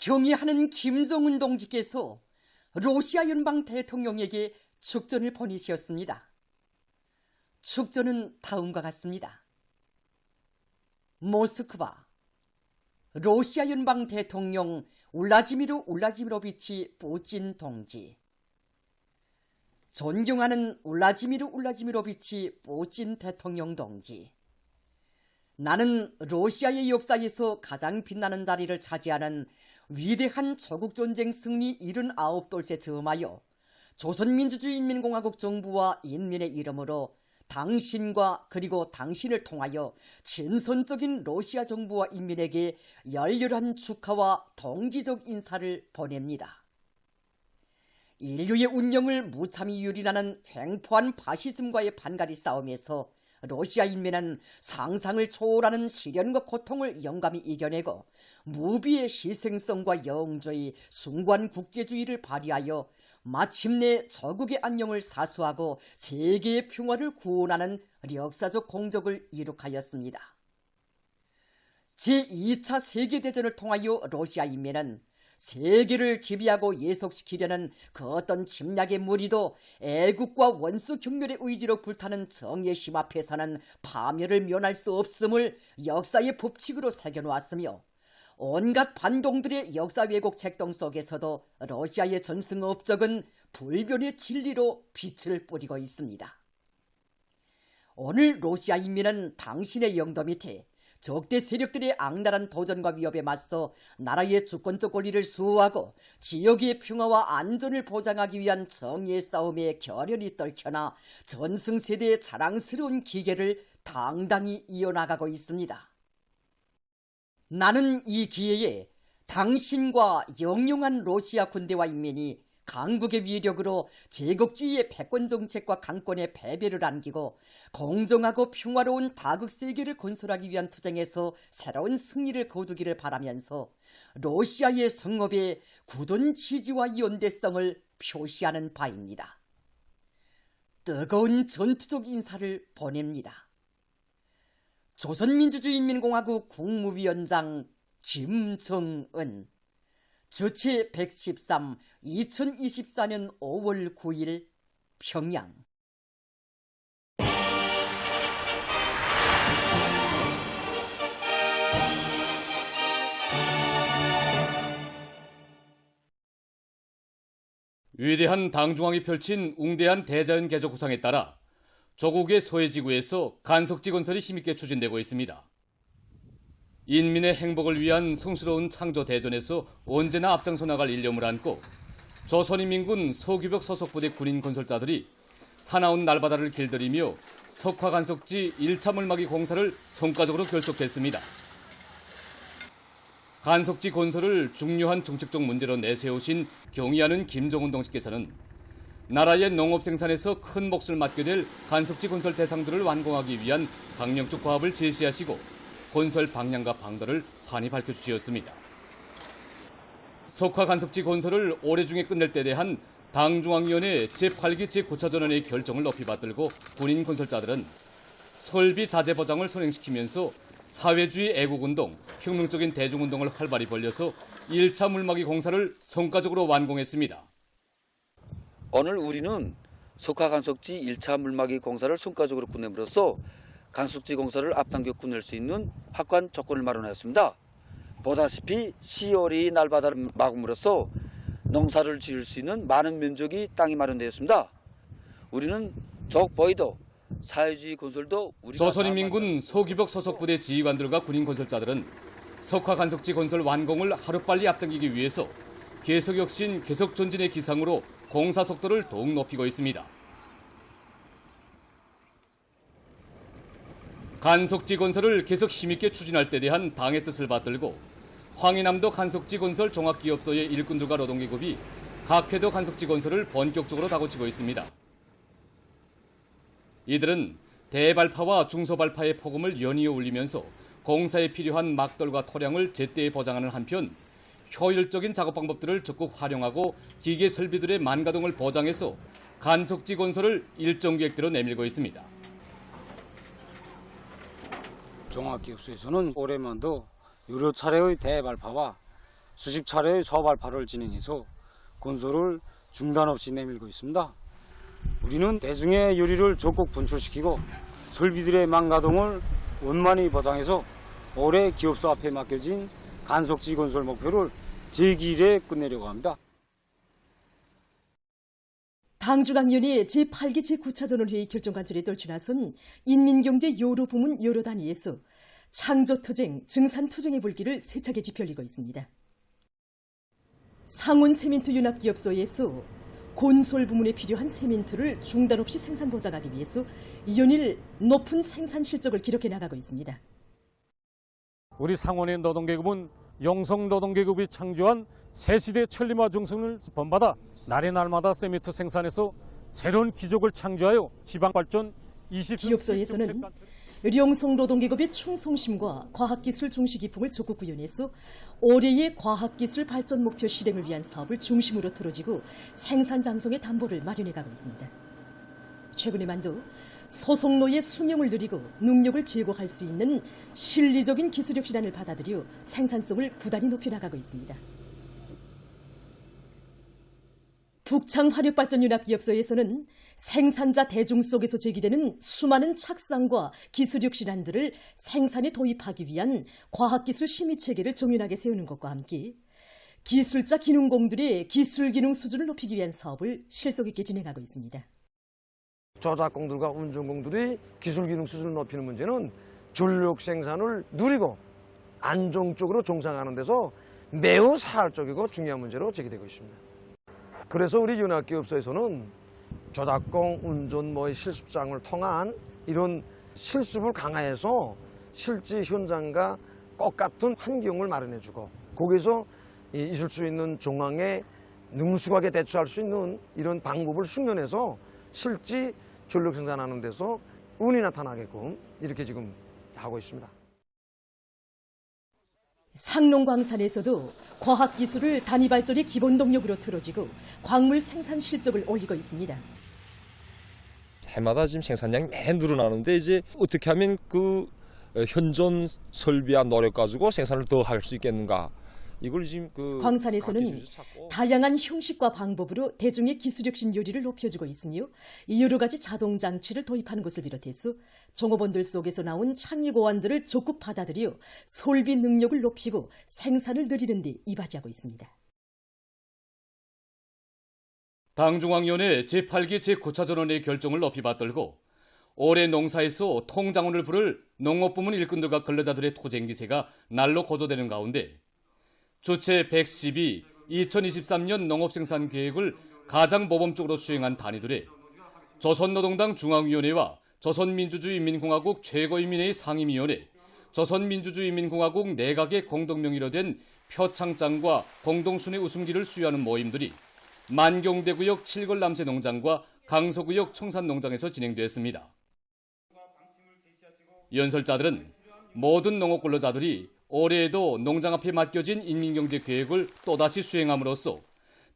경의하는 김정은 동지께서 러시아 연방 대통령에게 축전을 보내셨습니다. 축전은 다음과 같습니다. 모스크바, 러시아 연방 대통령 울라지미르 울라지미로비치 푸틴 동지. 존경하는 울라지미르 울라지미로비치 푸틴 대통령 동지. 나는 러시아의 역사에서 가장 빛나는 자리를 차지하는 위대한 조국전쟁 승리 79돌째 즈음하여 조선민주주의인민공화국 정부와 인민의 이름으로 당신과 그리고 당신을 통하여 진선적인 러시아 정부와 인민에게 열렬한 축하와 동지적 인사를 보냅니다. 인류의 운명을 무참히 유린하는 횡포한 파시즘과의 반가리 싸움에서 러시아 인민은 상상을 초월하는 시련과 고통을 영감히 이겨내고 무비의 희생성과 영웅주의, 숭고한 국제주의를 발휘하여 마침내 저국의 안녕을 사수하고 세계의 평화를 구원하는 역사적 공적을 이룩하였습니다. 제2차 세계대전을 통하여 러시아 인민은 세계를 지배하고 예속시키려는 그 어떤 침략의 무리도 애국과 원수 경멸의 의지로 불타는 정의의 힘 앞에서는 파멸을 면할 수 없음을 역사의 법칙으로 새겨놓았으며 온갖 반동들의 역사 왜곡 책동 속에서도 러시아의 전승 업적은 불변의 진리로 빛을 뿌리고 있습니다. 오늘 러시아 인민은 당신의 영도 밑에 적대 세력들의 악랄한 도전과 위협에 맞서 나라의 주권적 권리를 수호하고 지역의 평화와 안전을 보장하기 위한 정의의 싸움에 결연히 떨쳐나 전승세대의 자랑스러운 기계를 당당히 이어나가고 있습니다. 나는 이 기회에 당신과 영영한 러시아 군대와 인민이 강국의 위력으로 제국주의의 패권정책과 강권의 패배를 안기고 공정하고 평화로운 다극세계를 건설하기 위한 투쟁에서 새로운 승리를 거두기를 바라면서 러시아의 성업에 굳은 지지와 연대성을 표시하는 바입니다. 뜨거운 전투적 인사를 보냅니다. 조선민주주의인민공화국 국무위원장 김정은. 주치 113 2024년 5월 9일 평양. 위대한 당중앙이 펼친 웅대한 대자연 개조 구상에 따라 조국의 서해지구에서 간석지 건설이 힘있게 추진되고 있습니다. 인민의 행복을 위한 성스러운 창조 대전에서 언제나 앞장서 나갈 일념을 안고 조선인민군 서귀벽 소속부대 군인 건설자들이 사나운 날바다를 길들이며 석화간석지 1차 물막이 공사를 성과적으로 결속했습니다. 간석지 건설을 중요한 정책적 문제로 내세우신 경의하는 김정은 동지께서는 나라의 농업 생산에서 큰 몫을 맡게 될 간석지 건설 대상들을 완공하기 위한 강령적 과업을 제시하시고 건설 방향과 방도를 환히 밝혀주셨습니다. 석화간석지 건설을 올해 중에 끝낼 때 대한 당중앙위원회 제8기 제9차전원의 결정을 높이 받들고 군인 건설자들은 설비 자재 보장을 선행시키면서 사회주의 애국운동, 혁명적인 대중운동을 활발히 벌려서 1차 물막이 공사를 성과적으로 완공했습니다. 오늘 우리는 석화간석지 1차 물막이 공사를 성과적으로 끝냄으로써 간석지 공사를 앞당겨 끝낼 수 있는 확고한 조건을 마련하였습니다. 보다시피 시월이 날바다를 막음으로써 농사를 지을 수 있는 많은 면적이 땅이 마련되었습니다. 우리는 적보이도 사회주의 건설도 조선인민군 서귀벽 소속부대 지휘관들과 군인 건설자들은 석화간석지 건설 완공을 하루빨리 앞당기기 위해서 계속혁신, 계속전진의 기상으로 공사 속도를 더욱 높이고 있습니다. 간석지 건설을 계속 힘있게 추진할 때 대한 당의 뜻을 받들고 황해남도 간석지 건설 종합기업소의 일꾼들과 노동기업이 각 회도 간석지 건설을 본격적으로 다고치고 있습니다. 이들은 대발파와 중소발파의 폭음을 연이어 울리면서 공사에 필요한 막돌과 토량을 제때에 보장하는 한편 효율적인 작업 방법들을 적극 활용하고 기계 설비들의 만가동을 보장해서 간석지 건설을 일정 계획대로 내밀고 있습니다. 종합기업소에서는 올해만도 여러 차례의 대발파와 수십 차례의 사업 알파를 진행해서 건설을 중단 없이 내밀고 있습니다. 우리는 대중의 요리를 적극 분출시키고 설비들의 망가동을 원만히 보장해서 올해 기업소 앞에 맡겨진 간속지 건설 목표를 제2일에 끝내려고 합니다. 당중앙위원회 제8기 제9차 전원회의 결정 관철에 떨쳐나선 인민경제 여러 부문 여러 단위에서 창조투쟁, 증산투쟁의 불길을 세차게 지펴올리고 있습니다. 상온 세민트 윤합기업소에서 건설 부문에 필요한 세민트를 중단 없이 생산 보장하기 위해서 연일 높은 생산 실적을 기록해 나가고 있습니다. 우리 상원의 노동계급은 영성 노동계급이 창조한 새시대 천리마 정신을 본받아 날의 날마다 세미트 생산해서 새로운 기적을 창조하여 지방발전 20... 기업소에서는 령성 노동계급의 충성심과 과학기술 중시 기풍을 적극 구현해서 올해의 과학기술 발전 목표 실행을 위한 사업을 중심으로 틀어지고 생산 장성의 담보를 마련해가고 있습니다. 최근에만도 소속노의 수명을 늘리고 능력을 제고할 수 있는 실리적인 기술력 실안을 받아들여 생산성을 부단히 높여나가고 있습니다. 북창화력발전연합기업소에서는 생산자 대중 속에서 제기되는 수많은 착상과 기술력 실안들을 생산에 도입하기 위한 과학기술 심의체계를 정연하게 세우는 것과 함께 기술자 기능공들의 기술기능 수준을 높이기 위한 사업을 실속 있게 진행하고 있습니다. 조작공들과 운전공들이 기술기능 수준을 높이는 문제는 전력 생산을 누리고 안정적으로 종상하는 데서 매우 사활적이고 중요한 문제로 제기되고 있습니다. 그래서 우리 연합기업소에서는 조작공, 운전모의 실습장을 통한 이런 실습을 강화해서 실제 현장과 똑같은 환경을 마련해주고 거기서 있을 수 있는 정황에 능숙하게 대처할 수 있는 이런 방법을 숙련해서 실제 전력 생산하는 데서 운이 나타나게끔 이렇게 지금 하고 있습니다. 상농광산에서도 과학기술을 단위발전의 기본 동력으로 틀어지고 광물 생산 실적을 올리고 있습니다. 해마다 지금 생산량이 매일 늘어나는데 이제 어떻게 하면 그 현존 설비와 노력 가지고 생산을 더 할 수 있겠는가? 이걸 지금 광산에서는 다양한 형식과 방법으로 대중의 기술혁신 요리를 높여주고 있으며 여러 가지 자동 장치를 도입하는 것을 비롯해서 종업원들 속에서 나온 창의 고안들을 적극 받아들여 설비 능력을 높이고 생산을 늘리는 데 이바지하고 있습니다. 당중앙위원회 제8기 제9차 전원의 결정을 높이 받들고 올해 농사에서 통장원을 부를 농업부문 일꾼들과 근로자들의 토쟁기세가 날로 고조되는 가운데 주체 112 2023년 농업생산 계획을 가장 모범적으로 수행한 단위들의 조선노동당 중앙위원회와 조선민주주의인민공화국 최고인민회의 상임위원회, 조선민주주의인민공화국 내각의 공동명의로 된 표창장과 공동순회 우승기를 수여하는 모임들이 만경대구역 칠걸남새 농장과 강서구역 청산농장에서 진행됐습니다. 연설자들은 모든 농업 근로자들이 올해에도 농장 앞에 맡겨진 인민경제 계획을 또다시 수행함으로써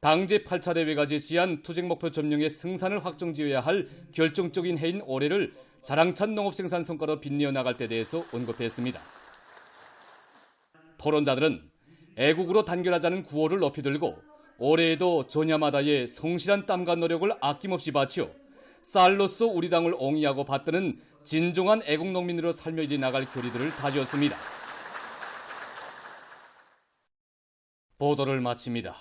당제 8차 대회가 제시한 투쟁 목표 점령의 승산을 확정지어야 할 결정적인 해인 올해를 자랑찬 농업생산 성과로 빛내어 나갈 때 대해서 언급했습니다. 토론자들은 애국으로 단결하자는 구호를 높이 들고 올해에도 전야마다의 성실한 땀과 노력을 아낌없이 바치어 쌀로서 우리 당을 옹이하고 받드는 진정한 애국농민으로 살며 이리 나갈 결의들을 다지었습니다. 보도를 마칩니다.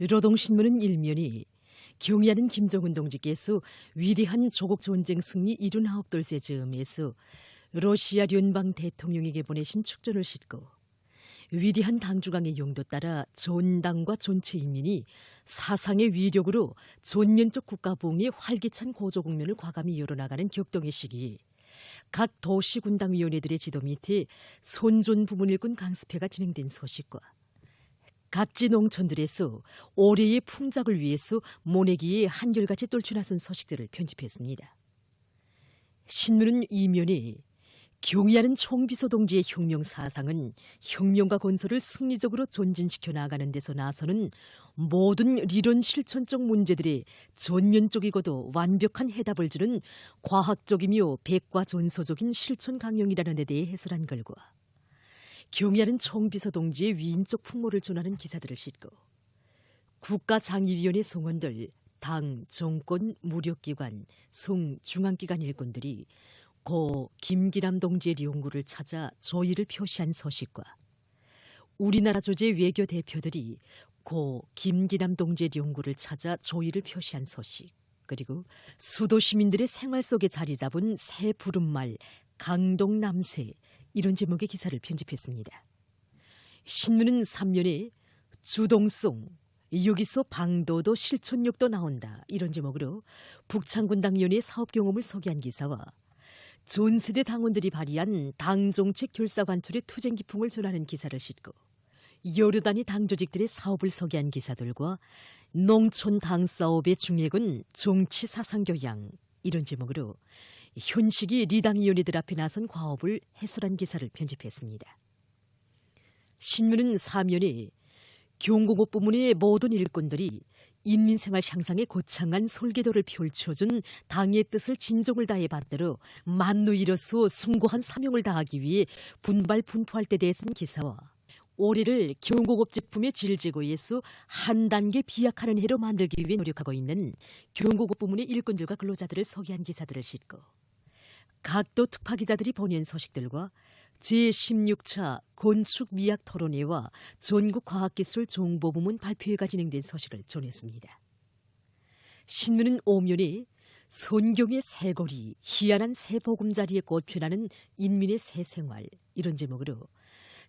노동신문은 일면이 경의하는 김정은 동지께서 위대한 조국 전쟁 승리 79돌째 즈음에서 러시아聯邦 대통령에게 보내신 축전을 싣고 위대한 당주강의 용도 따라 전 당과 전체 인민이 사상의 위력으로 전면적 국가부흥의 활기찬 고조 국면을 과감히 열어나가는 격동의 시기, 각 도시군당위원회들의 지도 밑에 선존 부문 일꾼 강습회가 진행된 소식과 각지 농촌들에서 올해의 풍작을 위해서 모내기에 한결같이 똘추나선 소식들을 편집했습니다. 신문은 이면에 경의하는 총비서 동지의 혁명 사상은 혁명과 건설을 승리적으로 전진시켜 나가는 데서 나서는 모든 리론 실천적 문제들의 전면적이고도 완벽한 해답을 주는 과학적이며 백과전소적인 실천 강령이라는 데 대해 해설한 결과 경의하는 총비서 동지의 위인적 풍모를 전하는 기사들을 싣고 국가장의위원회 성원들, 당, 정권, 무력기관, 중앙기관 일꾼들이 고 김기남 동지의 연구를 찾아 조의를 표시한 소식과 우리나라 조제 외교 대표들이 고 김기남 동지의 연구를 찾아 조의를 표시한 소식, 그리고 수도 시민들의 생활 속에 자리 잡은 새 부름말 강동남새, 이런 제목의 기사를 편집했습니다. 신문은 3면에 주동성, 여기서 방도도 실천력도 나온다, 이런 제목으로 북창군당위원회의 사업 경험을 소개한 기사와 전 세대 당원들이 발의한 당정책 결사관철의 투쟁 기풍을 전하는 기사를 싣고 여러 단위 당조직들의 사업을 소개한 기사들과 농촌 당사업의 중액은 정치 사상교양, 이런 제목으로 현식이 리당위원회들 앞에 나선 과업을 해설한 기사를 편집했습니다. 신문은 4면에 경공업 부문의 모든 일꾼들이 인민생활 향상에 거창한 설계도를 펼쳐준 당의 뜻을 진정을 다해 받들어 만누이로서 숭고한 사명을 다하기 위해 분발분포할 때 대해서는 기사와 올해를 경공업 제품의 질 제고에서 한 단계 비약하는 해로 만들기 위해 노력하고 있는 경공업 부문의 일꾼들과 근로자들을 소개한 기사들을 싣고 각도 특파기자들이 보낸 소식들과 제16차 건축미학 토론회와 전국과학기술 정보부문 발표회가 진행된 소식을 전했습니다. 신문은 5면에 성경의 새거리, 희한한 새 보금자리에 꽃피나는 인민의 새 생활, 이런 제목으로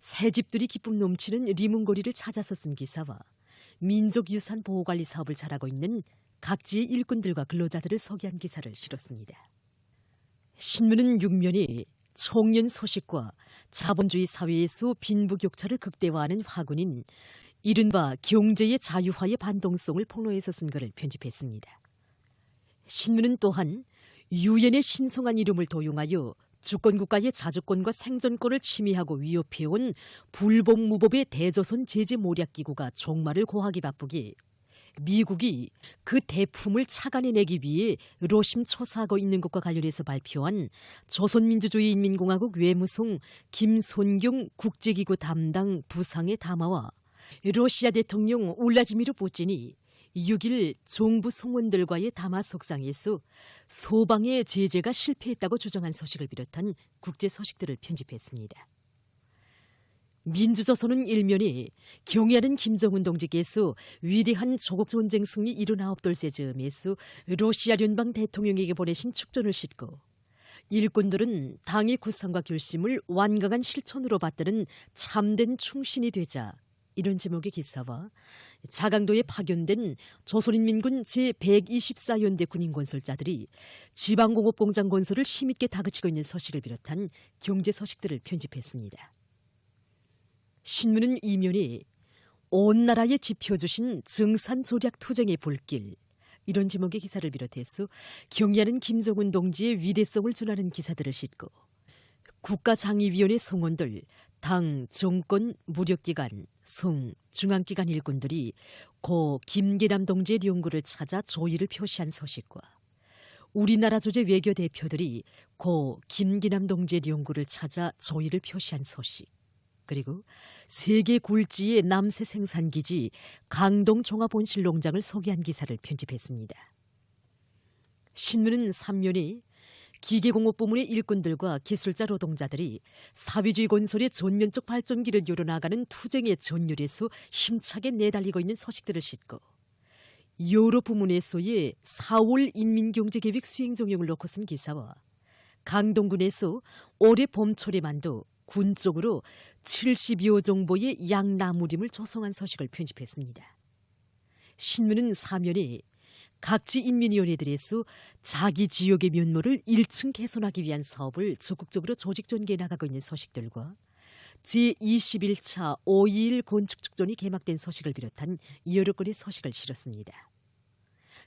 새 집들이 기쁨 넘치는 리문거리를 찾아서 쓴 기사와 민족유산 보호관리 사업을 잘하고 있는 각지의 일꾼들과 근로자들을 소개한 기사를 실었습니다. 신문은 6면에 청년 소식과 자본주의 사회에서 빈부격차를 극대화하는 화근인 이른바 경제의 자유화의 반동성을 폭로해서 쓴 글을 편집했습니다. 신문은 또한 유엔의 신성한 이름을 도용하여 주권국가의 자주권과 생존권을 침해하고 위협해온 불법무법의 대조선 제재모략기구가 종말을 고하기 바쁘기에 미국이 그 대품을 착안해내기 위해 로심초사하고 있는 것과 관련해서 발표한 조선민주주의인민공화국 외무성 김손경 국제기구 담당 부상의 담화와 러시아 대통령 울라지미르 푸틴이 6일 정부 성원들과의 담화 속상에서 소방의 제재가 실패했다고 주장한 소식을 비롯한 국제 소식들을 편집했습니다. 민주조선은 일면에 경의하는 김정은 동지께서 위대한 조국 전쟁 승리 79돌째 즈음에서 러시아聯邦 대통령에게 보내신 축전을 싣고 일꾼들은 당의 구상과 결심을 완강한 실천으로 받드는 참된 충신이 되자, 이런 제목의 기사와 자강도에 파견된 조선인민군 제124연대 군인건설자들이 지방공업공장 건설을 힘있게 다그치고 있는 소식을 비롯한 경제 소식들을 편집했습니다. 신문은 이면에 온 나라에 지펴주신 증산조략 투쟁의 불길, 이런 제목의 기사를 비롯해서 경의하는 김정은 동지의 위대성을 전하는 기사들을 싣고 국가장의위원회 성원들, 당, 정권, 무력기관, 중앙기관 일꾼들이 고 김기남 동지의 연구를 찾아 조의를 표시한 소식과 우리나라 조제 외교 대표들이 고 김기남 동지의 연구를 찾아 조의를 표시한 소식, 그리고 세계 굴지의 남새 생산기지 강동 종합온실 농장을 소개한 기사를 편집했습니다. 신문은 3면에 기계공업 부문의 일꾼들과 기술자 노동자들이 사회주의 건설의 전면적 발전기를 열어나가는 투쟁의 전율에서 힘차게 내달리고 있는 소식들을 싣고 여러 부문에서의 4월 인민경제계획 수행 정령을 놓고 쓴 기사와 강동군에서 올해 봄철에만도 군 쪽으로 70여 정보의 양나무림을 조성한 서식을 편집했습니다. 신문은 사면에 각지 인민위원회들에서 자기 지역의 면모를 1층 개선하기 위한 사업을 적극적으로 조직 전개해 나가고 있는 서식들과 제21차 5.21 건축축전이 개막된 서식을 비롯한 여러 건의 서식을 실었습니다.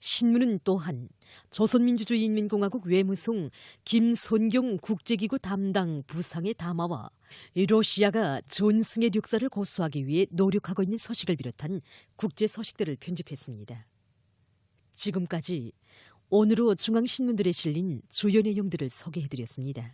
신문은 또한 조선민주주의인민공화국 외무성 김선경 국제기구 담당 부상의 담화와 러시아가 전승의 역사를 고수하기 위해 노력하고 있는 서식을 비롯한 국제 서식들을 편집했습니다. 지금까지 오늘로 중앙신문들에 실린 주요 내용들을 소개해드렸습니다.